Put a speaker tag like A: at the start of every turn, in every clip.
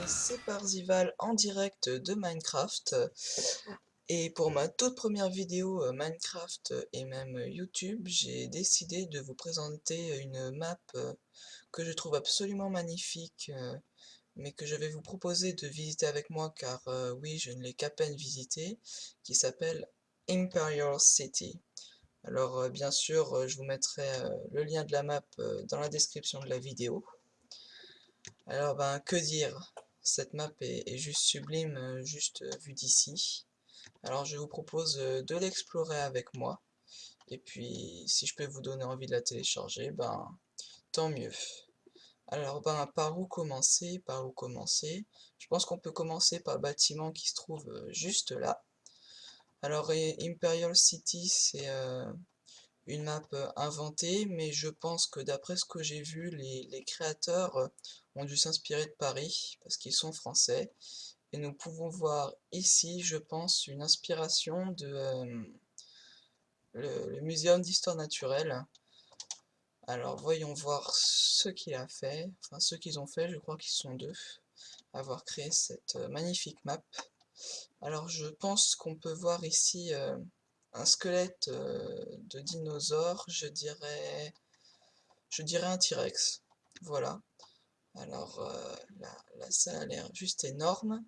A: C'est Parzival en direct de Minecraft. Et pour ma toute première vidéo Minecraft et même YouTube, j'ai décidé de vous présenter une map que je trouve absolument magnifique, mais que je vais vous proposer de visiter avec moi car oui, je ne l'ai qu'à peine visitée, qui s'appelle Imperial City. Alors bien sûr, je vous mettrai le lien de la map dans la description de la vidéo. Alors ben que dire, cette map est juste sublime, juste vue d'ici. Alors je vous propose de l'explorer avec moi, et puis si je peux vous donner envie de la télécharger, ben tant mieux. Alors ben par où commencer, par où commencer? Je pense qu'on peut commencer par le bâtiment qui se trouve juste là. Alors Imperial City c'est une map inventée, mais je pense que d'après ce que j'ai vu, les créateurs ont dû s'inspirer de Paris, parce qu'ils sont français. Et nous pouvons voir ici, je pense, une inspiration de le Muséum d'Histoire Naturelle. Alors voyons voir ce qu'il a fait, enfin ce qu'ils ont fait, je crois qu'ils sont deux, à avoir créé cette magnifique map. Alors je pense qu'on peut voir ici un squelette de dinosaure, je dirais un T-Rex, voilà. Alors là, ça a l'air juste énorme.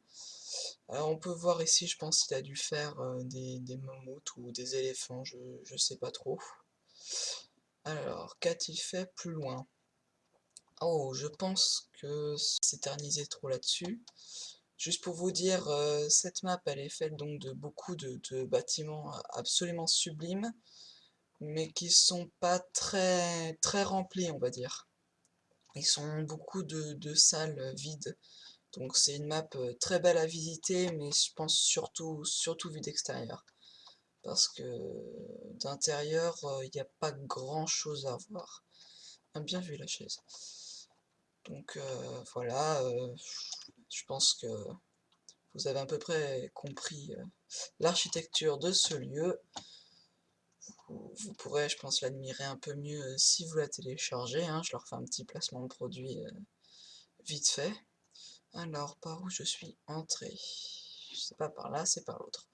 A: Alors on peut voir ici, je pense qu'il a dû faire des mammouths ou des éléphants, je sais pas trop. Alors, qu'a-t-il fait plus loin? Oh, je pense que s'éterniser trop là-dessus. Juste pour vous dire, cette map, elle est faite donc de beaucoup de bâtiments absolument sublimes, mais qui sont pas très, très remplis, on va dire. Ils sont beaucoup de salles vides. Donc c'est une map très belle à visiter, mais je pense surtout vue d'extérieur. Parce que d'intérieur, il n'y a pas grand chose à voir. Ah, bien vu la chaise. Donc voilà, je pense que vous avez à peu près compris l'architecture de ce lieu. Vous pourrez, je pense, l'admirer un peu mieux si vous la téléchargez, hein. Je leur fais un petit placement de produit vite fait. Alors, par où je suis entré? C'est pas par là, c'est par l'autre.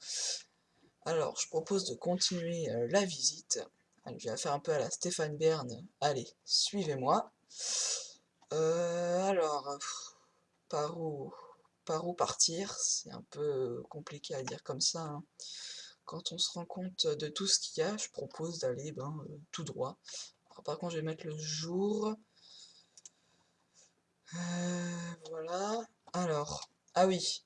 A: Alors, je propose de continuer la visite. Allez, je vais la faire un peu à la Stéphane Bern. Allez, suivez-moi. Alors, par où, par où partir? C'est un peu compliqué à dire comme ça, hein. Quand on se rend compte de tout ce qu'il y a, je propose d'aller tout droit. Alors, par contre, je vais mettre le jour. Voilà. Alors, ah oui,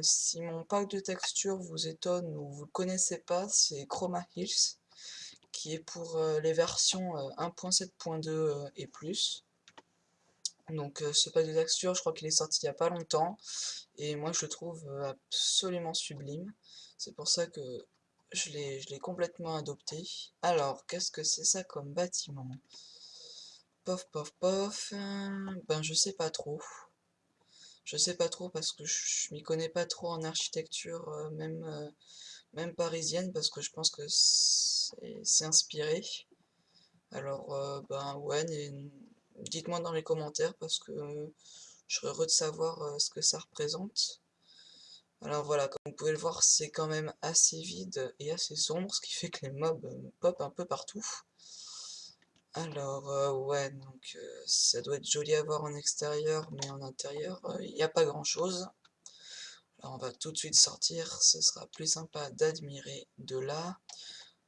A: si mon pack de textures vous étonne ou vous le connaissez pas, c'est Chroma Hills, qui est pour les versions 1.7.2 et plus. Donc ce pack de textures, je crois qu'il est sorti il n'y a pas longtemps, et moi je le trouve absolument sublime. C'est pour ça que je l'ai complètement adopté. Alors, qu'est-ce que c'est ça comme bâtiment? Pof, pof, pof, ben je sais pas trop. Je sais pas trop parce que je m'y connais pas trop en architecture, même parisienne, parce que je pense que c'est inspiré. Alors, ben ouais, dites-moi dans les commentaires parce que je serais heureux de savoir ce que ça représente. Alors voilà, comme vous pouvez le voir, c'est quand même assez vide et assez sombre, ce qui fait que les mobs pop un peu partout. Alors, ouais, donc ça doit être joli à voir en extérieur, mais en intérieur, il n'y a pas grand-chose. Alors on va tout de suite sortir, ce sera plus sympa d'admirer de là.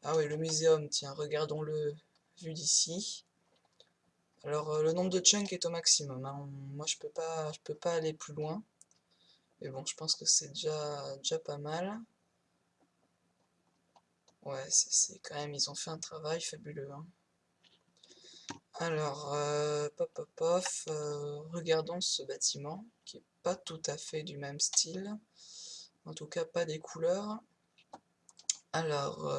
A: Ah oui, le muséum, tiens, regardons-le vu d'ici. Alors le nombre de chunks est au maximum, hein. Moi je peux pas aller plus loin. Mais bon, je pense que c'est déjà pas mal. Ouais, c'est quand même, ils ont fait un travail fabuleux, hein. Alors, pop pop pof, regardons ce bâtiment, qui est pas tout à fait du même style. En tout cas, pas des couleurs. Alors,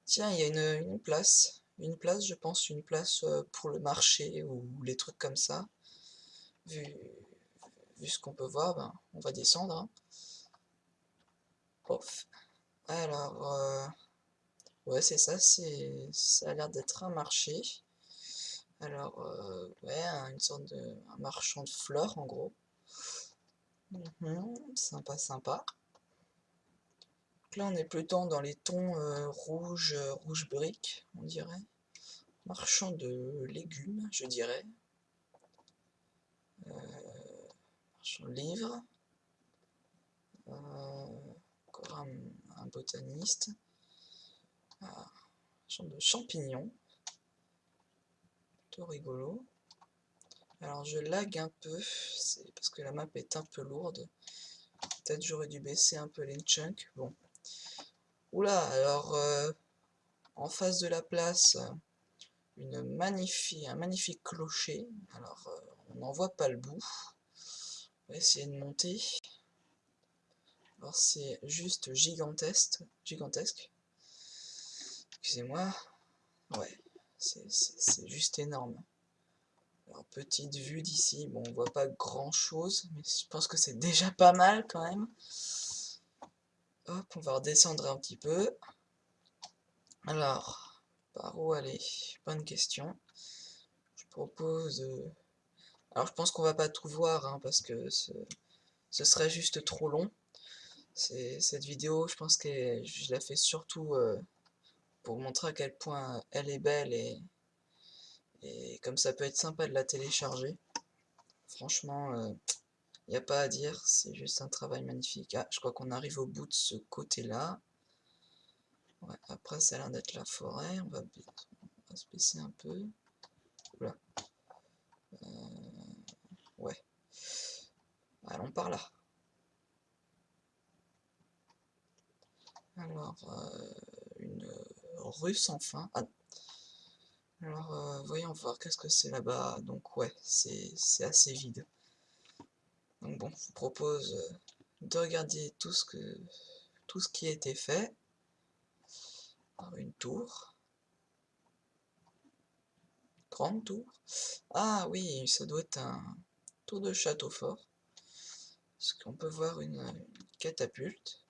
A: tiens, il y a une place, je pense, une place pour le marché ou les trucs comme ça. Vu, vu ce qu'on peut voir, ben, on va descendre, hein. Pof. Alors, ouais, c'est ça, ça a l'air d'être un marché. Alors, ouais, une sorte de un marchand de fleurs, en gros. Sympa, sympa. Donc là, on est plutôt dans les tons rouge, rouge brique, on dirait. Marchand de légumes, je dirais. Marchand de livres. Encore un botaniste. Marchand de champignons. Plutôt rigolo. Alors je lag un peu, c'est parce que la map est un peu lourde. Peut-être j'aurais dû baisser un peu les chunks. Bon. Oula, alors en face de la place, un magnifique clocher. Alors on n'en voit pas le bout. On va essayer de monter. Alors c'est juste gigantesque. Excusez-moi. Ouais, c'est juste énorme. Alors petite vue d'ici, bon on voit pas grand chose, mais je pense que c'est déjà pas mal quand même. Hop, on va redescendre un petit peu. Alors, par où aller? Bonne question. Je propose... Alors je pense qu'on va pas tout voir, hein, parce que ce serait juste trop long. Cette vidéo, je pense que je la fais surtout pour montrer à quel point elle est belle et comme ça peut être sympa de la télécharger. Franchement, il n'y a pas à dire, c'est juste un travail magnifique. Ah, je crois qu'on arrive au bout de ce côté-là. Ouais, après ça a l'air d'être la forêt, on va se baisser un peu. Oula. Ouais. Allons par là. Alors, une rue sans fin. Ah. Alors, voyons voir, qu'est-ce que c'est là-bas. Donc ouais, c'est assez vide. Donc bon, je vous propose de regarder tout ce qui a été fait. Alors, une tour. Grande tour. Ah oui, ça doit être un tour de château fort. Parce qu'on peut voir une catapulte.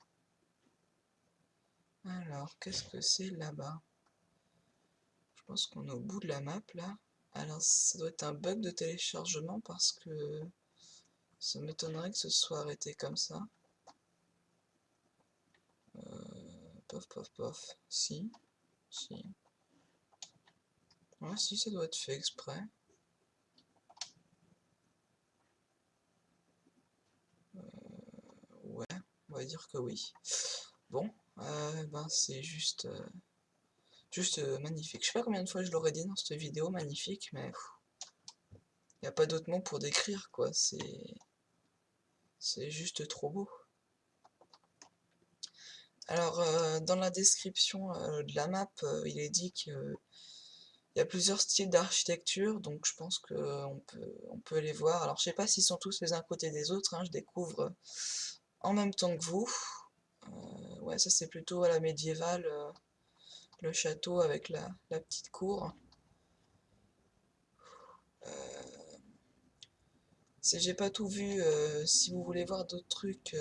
A: Alors, qu'est-ce que c'est là-bas? Je pense qu'on est au bout de la map là. Alors, ça doit être un bug de téléchargement parce que ça m'étonnerait que ce soit arrêté comme ça. Pof, pof, pof. Si. Ouais, si, ça doit être fait exprès. Ouais, on va dire que oui. Bon, ben c'est juste magnifique. Je sais pas combien de fois je l'aurais dit dans cette vidéo, magnifique, mais il n'y a pas d'autre mot pour décrire, quoi. C'est juste trop beau. Alors, dans la description de la map, il est dit qu'il y a plusieurs styles d'architecture, donc je pense qu'on peut les voir. Alors, je sais pas s'ils sont tous les uns à côté des autres, hein, je découvre en même temps que vous. Ouais, ça c'est plutôt à la médiévale, le château avec la petite cour. Si j'ai pas tout vu, si vous voulez voir d'autres trucs,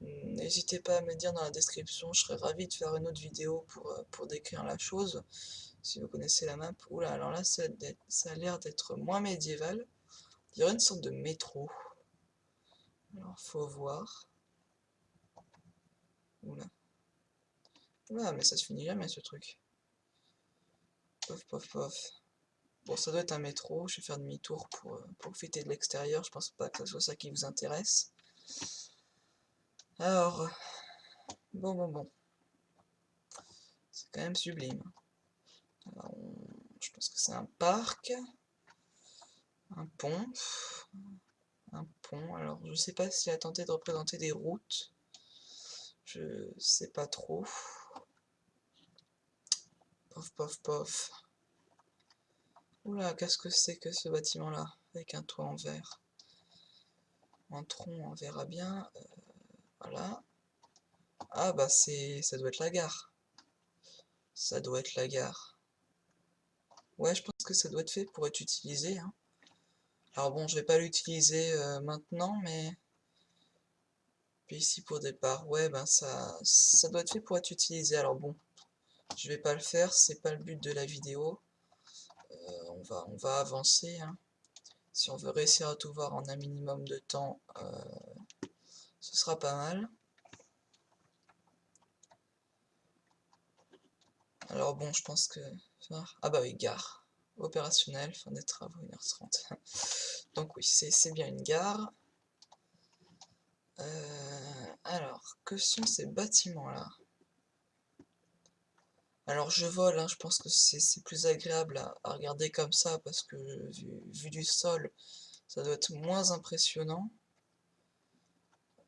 A: n'hésitez pas à me dire dans la description, je serais ravi de faire une autre vidéo pour décrire la chose, si vous connaissez la map. Oula, alors là ça a l'air d'être moins médiéval, il y aurait une sorte de métro. Alors faut voir. Oula. Oula, mais ça se finit jamais ce truc. Pof, pof, pof. Bon, ça doit être un métro, je vais faire demi-tour pour profiter de l'extérieur, je pense pas que ce soit ça qui vous intéresse. Alors, bon. C'est quand même sublime. Alors, je pense que c'est un parc, un pont, alors je sais pas s'il a tenté de représenter des routes, je sais pas trop. Pof, pof, pof. Oula, qu'est-ce que c'est que ce bâtiment-là, avec un toit en verre? Entrons, on verra bien. Voilà. Ah bah ça doit être la gare. Ça doit être la gare. Ouais, je pense que ça doit être fait pour être utilisé, hein. Alors bon, je vais pas l'utiliser maintenant, mais... Puis ici pour départ, ouais, ben ça doit être fait pour être utilisé. Alors bon, je vais pas le faire, c'est pas le but de la vidéo. On va avancer, hein. Si on veut réussir à tout voir en un minimum de temps, ce sera pas mal. Alors bon, je pense que... Ah bah oui, gare. Opérationnel, fin des travaux, 1h30. Donc oui, c'est bien une gare. Alors, que sont ces bâtiments-là? Alors je vole, hein, je pense que c'est plus agréable à regarder comme ça, parce que vu du sol, ça doit être moins impressionnant.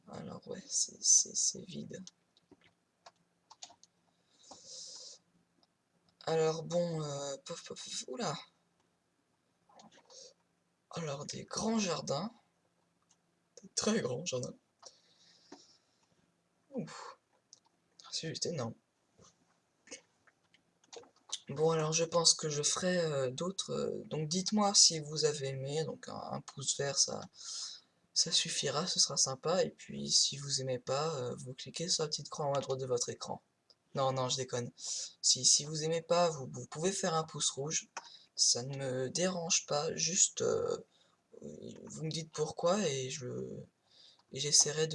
A: Alors ouais, c'est vide. Alors bon, oula. Alors des grands jardins, des très grands jardins. Ouf, c'est juste énorme. Bon, alors je pense que je ferai d'autres. Donc dites-moi si vous avez aimé, donc un pouce vert, ça suffira, ce sera sympa. Et puis si vous aimez pas, vous cliquez sur la petite croix en haut à droite de votre écran. Non, non, je déconne. Si vous aimez pas, vous pouvez faire un pouce rouge. Ça ne me dérange pas, juste vous me dites pourquoi et j'essaierai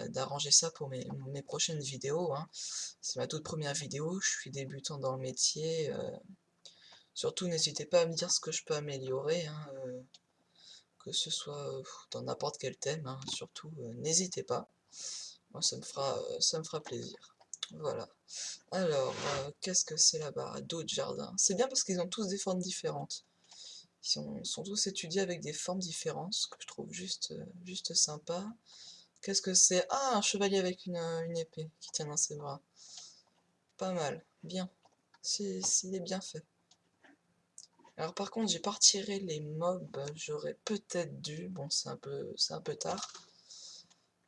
A: d'arranger ça pour mes prochaines vidéos, hein. C'est ma toute première vidéo, je suis débutant dans le métier. Surtout, n'hésitez pas à me dire ce que je peux améliorer, hein, que ce soit dans n'importe quel thème, hein, surtout, n'hésitez pas. Moi, ça me fera plaisir. Voilà. Alors, qu'est-ce que c'est là-bas? D'autres jardins. C'est bien parce qu'ils ont tous des formes différentes. Sont tous étudiés avec des formes différentes, ce que je trouve juste sympa. Qu'est-ce que c'est? Ah, un chevalier avec une épée qui tient dans ses bras. Pas mal, bien. S'il est bien fait. Alors par contre, j'ai pas retiré les mobs, j'aurais peut-être dû. Bon, c'est un peu tard.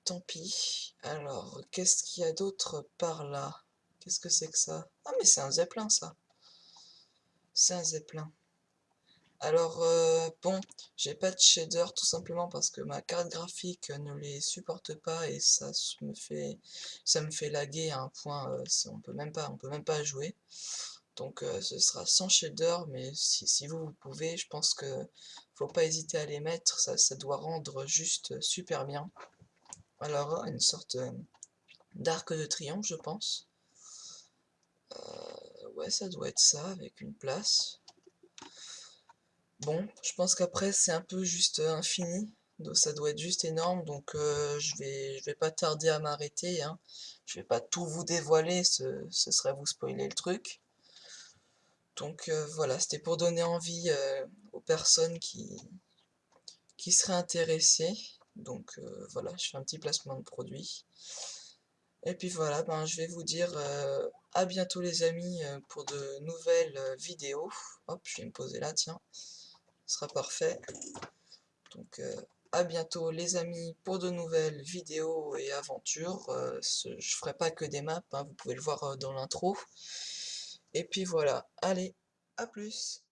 A: Tant pis. Alors, qu'est-ce qu'il y a d'autre par là? Qu'est-ce que c'est que ça? Ah, mais c'est un zeppelin, ça. C'est un zeppelin. Alors, bon, j'ai pas de shader tout simplement parce que ma carte graphique ne les supporte pas et ça me fait laguer à un point, on peut même pas jouer. Donc ce sera sans shader, mais si vous pouvez, je pense que faut pas hésiter à les mettre, ça doit rendre juste super bien. Alors, une sorte d'arc de triomphe, je pense. Ouais, ça doit être ça, avec une place. Bon, je pense qu'après c'est un peu juste infini, donc ça doit être juste énorme, donc je vais pas tarder à m'arrêter, hein. Je vais pas tout vous dévoiler, ce serait vous spoiler le truc. Donc voilà, c'était pour donner envie aux personnes qui seraient intéressées. Donc voilà, je fais un petit placement de produit. Et puis voilà, ben, je vais vous dire à bientôt les amis pour de nouvelles vidéos. Hop, je vais me poser là, tiens, ce sera parfait. Donc à bientôt les amis pour de nouvelles vidéos et aventures. Je ferai pas que des maps, hein, vous pouvez le voir dans l'intro. Et puis voilà, allez, à plus!